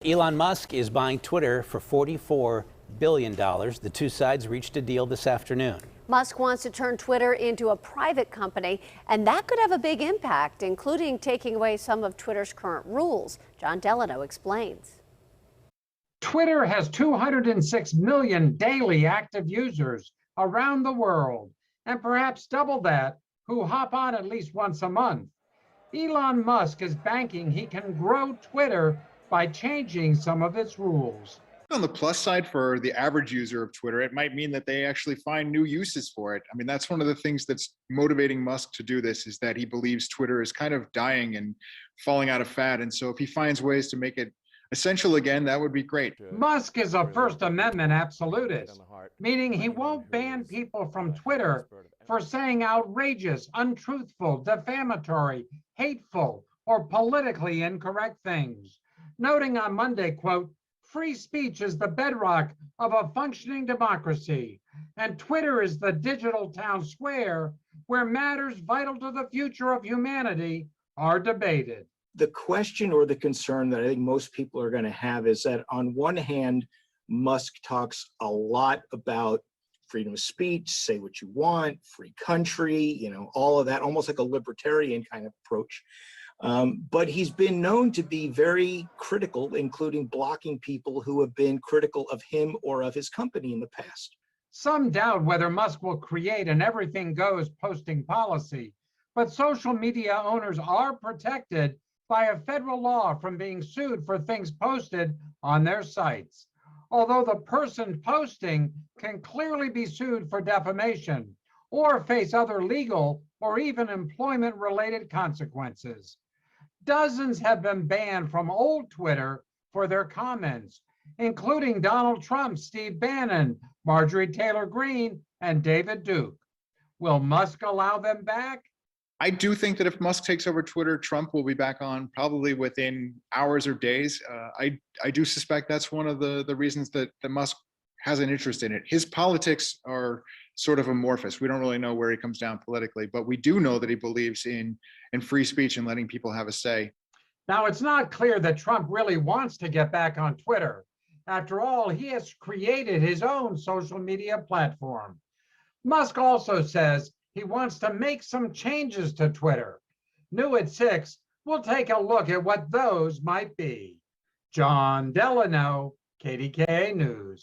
Elon Musk is buying Twitter for $44 billion. The two sides reached a deal this afternoon. Musk wants to turn Twitter into a private company, and that could have a big impact, including taking away some of Twitter's current rules. John Delano explains. Twitter has 206 million daily active users around the world, and perhaps double that who hop on at least once a month. Elon Musk is banking he can grow Twitter by changing some of its rules. On the plus side for the average user of Twitter, it might mean that they actually find new uses for it. I mean, that's one of the things that's motivating Musk to do this, is that he believes Twitter is kind of dying and falling out of fad. And so if he finds ways to make it essential again, that would be great. Musk is a First Amendment absolutist, meaning he won't ban people from Twitter for saying outrageous, untruthful, defamatory, hateful, or politically incorrect things. Noting on Monday, quote, "Free speech is the bedrock of a functioning democracy, and Twitter is the digital town square where matters vital to the future of humanity are debated." The question or the concern that I think most people are going to have is that on one hand, Musk talks a lot about freedom of speech, say what you want, free country, all of that, almost like a libertarian kind of approach. But he's been known to be very critical, including blocking people who have been critical of him or of his company in the past. Some doubt whether Musk will create an everything goes posting policy, but social media owners are protected by a federal law from being sued for things posted on their sites. Although the person posting can clearly be sued for defamation or face other legal or even employment-related consequences. Dozens have been banned from old Twitter for their comments, including Donald Trump, Steve Bannon, Marjorie Taylor Greene, and David Duke. Will Musk allow them back? I do think that if Musk takes over Twitter, Trump will be back on probably within hours or days. I do suspect that's one of the reasons that Musk has an interest in it. His politics are sort of amorphous. We don't really know where he comes down politically, but we do know that he believes in free speech and letting people have a say. Now, it's not clear that Trump really wants to get back on Twitter. After all, he has created his own social media platform. Musk also says he wants to make some changes to Twitter. New at 6, we'll take a look at what those might be. John Delano, KDKA News.